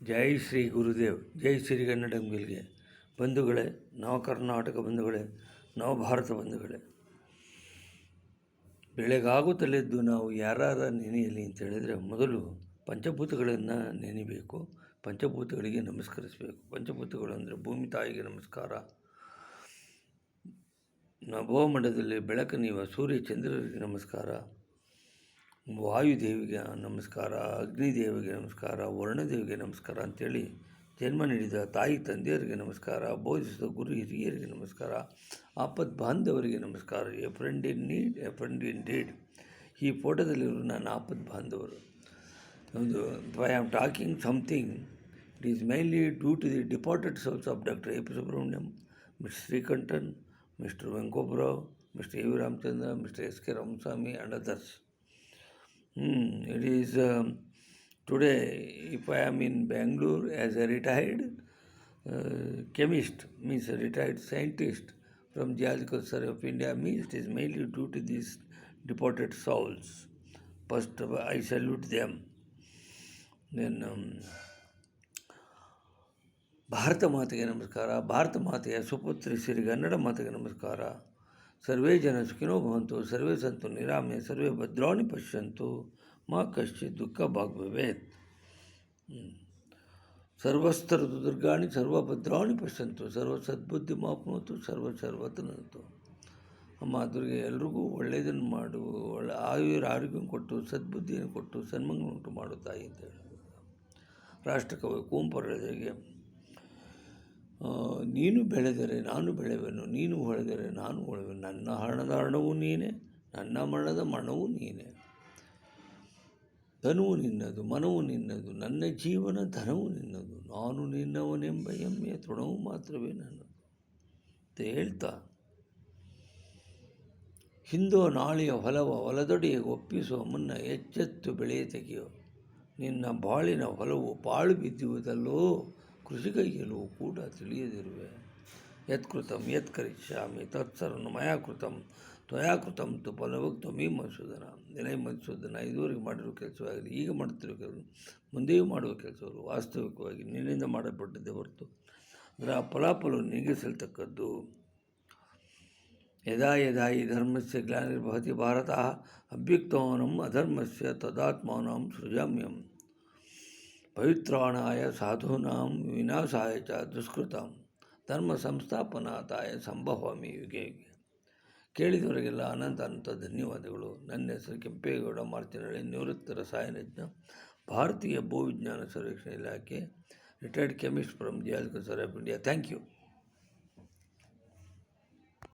ಜೈ ಶ್ರೀ ಗುರುದೇವ್, ಜೈ ಶ್ರೀಗನ್ನಡಂಗೆ ಬಂಧುಗಳೇ, ನವ ಕರ್ನಾಟಕ ಬಂಧುಗಳೇ, ನವ ಭಾರತ ಬಂಧುಗಳೇ. ಬೆಳಗಾಗುತ್ತಲೆದ್ದು ನಾವು ಯಾರ ನೆನೆಯಲಿ ಅಂತ ಹೇಳಿದರೆ, ಮೊದಲು ಪಂಚಭೂತಗಳನ್ನು ನೆನೆಯಬೇಕು. ಪಂಚಭೂತಗಳಿಗೆ ನಮಸ್ಕರಿಸಬೇಕು. ಪಂಚಭೂತಗಳು ಅಂದರೆ ಭೂಮಿ ತಾಯಿಗೆ ನಮಸ್ಕಾರ, ನಭೋಮಂಡಲದಲ್ಲಿ ಬೆಳಕು ನೀವ ಸೂರ್ಯ ಚಂದ್ರರಿಗೆ ನಮಸ್ಕಾರ, ವಾಯುದೇವಿಗೆ ನಮಸ್ಕಾರ, ಅಗ್ನಿದೇವಿಗೆ ನಮಸ್ಕಾರ, ವರ್ಣದೇವಿಗೆ ನಮಸ್ಕಾರ ಅಂಥೇಳಿ ಜನ್ಮ ನೀಡಿದ ತಾಯಿ ತಂದೆಯರಿಗೆ ನಮಸ್ಕಾರ, ಬೋಧಿಸಿದ ಗುರು ಹಿರಿಯರಿಗೆ ನಮಸ್ಕಾರ, ಆಪತ್ ಬಾಂಧವರಿಗೆ ನಮಸ್ಕಾರ. A friend in need, a friend in deed. ಈ ಫೋಟೋದಲ್ಲಿರೋ ನಾನು ಆಪತ್ ಬಾಂಧವರು. ಒಂದು I am talking something, it is mainly due to the departed souls of doctor A P Subrahmanyam, mister Srikantan, mister Venkobrao, mister A V Ramachandra, mister S K Ramaswamy and others. It is today, if I am in Bangalore as a retired chemist, means a retired scientist from Geological Survey of India, means it is mainly due to these departed souls. First, I salute them. Then, Bharat ಮಾತೆಗೆ ನಮಸ್ಕಾರ. ಭಾರತ ಮಾತೆಯ ಸುಪುತ್ರಿ ಸಿರಿಗನ್ನಡ ಮಾತೆಗೆ ನಮಸ್ಕಾರ. ಸರ್ವೇ ಜನ ಸುಖಿನೋ ಭವಂತು, ಸರ್ವೇ ಸಂತು ನಿರಾಮಯ, ಸರ್ವೇ ಭದ್ರಾಣಿ ಪಶ್ಯಂತು, ಮಾ ಕಶ್ಚಿತ್ ದುಃಖ ಭಾಗ್ ಭವೇತ್. ಸರ್ವಸ್ತರದು ದುರ್ಗಾಣಿ ಸರ್ವಭದ್ರಾಣಿ ಪಶ್ಯಂತು, ಸರ್ವ ಸದ್ಬುದ್ಧಿ ಮಾಪ್ನೋತು, ಸರ್ವತನಂತು. ಅಮ್ಮ ದುರ್ಗೆ ಎಲ್ರಿಗೂ ಒಳ್ಳೆಯದನ್ನು ಮಾಡು, ಒಳ್ಳೆ ಆರೋಗ್ಯ ಕೊಟ್ಟು, ಸದ್ಬುದ್ಧಿಯನ್ನು ಕೊಟ್ಟು, ಸನ್ಮಂಗ ಉಂಟು ಮಾಡು ತಾಯಿ ಅಂತ ಹೇಳಿ ರಾಷ್ಟ್ರಕವಿ ಕುವೆಂಪುರವರಿಗೆ, ನೀನು ಬೆಳೆದರೆ ನಾನು ಬೆಳೆವೆನು, ನೀನು ಹೊಳೆದರೆ ನಾನು ಹೊಳೆವೆನು, ನನ್ನ ಹಣದ ಹಣವು ನೀನೇ, ನನ್ನ ಮರಣದ ಮರಣವೂ ನೀನೇ, ಧನವು ನಿನ್ನದು, ಮನವು ನಿನ್ನದು, ನನ್ನ ಜೀವನ ಧನವು ನಿನ್ನದು, ನಾನು ನಿನ್ನವನೆಂಬ ಹೆಮ್ಮೆಯ ತೃಣವು ಮಾತ್ರವೇ ನನ್ನದು ಅಂತ ಹೇಳ್ತಾ, ಹಿಂದೋ ನಾಳೆಯ ಹೊಲವ ಹೊಲದೊಡೆಗೆ ಒಪ್ಪಿಸುವ ಮುನ್ನ ಎಚ್ಚೆತ್ತು ಬೆಳೆಯ ತೆಗೆಯೋ, ನಿನ್ನ ಬಾಳಿನ ಹೊಲವು ಪಾಳು ಬಿದ್ದುವುದಲ್ಲೋ, ಕೃಷಿಕ ಗೆಲುವು ಕೂಡ ತಿಳಿಯದಿರುವೆ. ಯತ್ಕೃತಂ ಯತ್ ಕರಿಷ್ಯಾಮಿ ತತ್ಸರ್ವನು ಮಯಾ ಕೃತಂ ತ್ವಯಾ ಕೃತಂ ತು ಫಲವಕ್ತು ಮೀ ಮಧುಸೂದನ. ನಿಲೈ ಮಧುಸೂದನ, ಇದುವರೆಗೆ ಮಾಡಿರುವ ಕೆಲಸವಾಗಲಿ, ಈಗ ಮಾಡುತ್ತಿರುವ ಕೆಲಸ, ಮುಂದೆಯೂ ಮಾಡುವ ಕೆಲಸಗಳು ವಾಸ್ತವಿಕವಾಗಿ ನಿನ್ನಿಂದ ಮಾಡಲ್ಪಟ್ಟಿದ್ದೇ ಹೊರತು ಅದರ ಫಲಾಫಲವು ನಿನಗೆ ಸಲ್ತಕ್ಕದ್ದು. ಯದಾ ಯದಾ ಹಿ ಧರ್ಮಸ್ಯ ಗ್ಲಾನಿರ್ಭವತಿ ಭಾರತ ಅಭ್ಯುಕ್ತಮಾನಂ ಅಧರ್ಮಸ್ಯ ತದಾತ್ಮಾನಂ ಸೃಜಾಮ್ಯಹಂ. ಪವಿತ್ರಾಣಾಯ ಸಾಧೂನಾಂ ವಿನಾಶಾಯ ಚ ದುಷ್ಕೃತಾಂ ಧರ್ಮ ಸಂಸ್ಥಾಪನಾರ್ಥಾಯ ಸಂಭವಾಮಿ ಯುಗೆ ಯುಗೆ. ಕೇಳಿದವರಿಗೆಲ್ಲ ಅನಂತ ಧನ್ಯವಾದಗಳು. ನನ್ನ ಹೆಸರು ಕೆಂಪೇಗೌಡ ಮಾರ್ಚಿನಹಳ್ಳಿ, ನಿವೃತ್ತ ರಸಾಯನಜ್ಞ, ಭಾರತೀಯ ಭೂವಿಜ್ಞಾನ ಸರ್ವೇಕ್ಷಣಾ ಇಲಾಖೆ, retired chemist from geological survey of India. Thank you.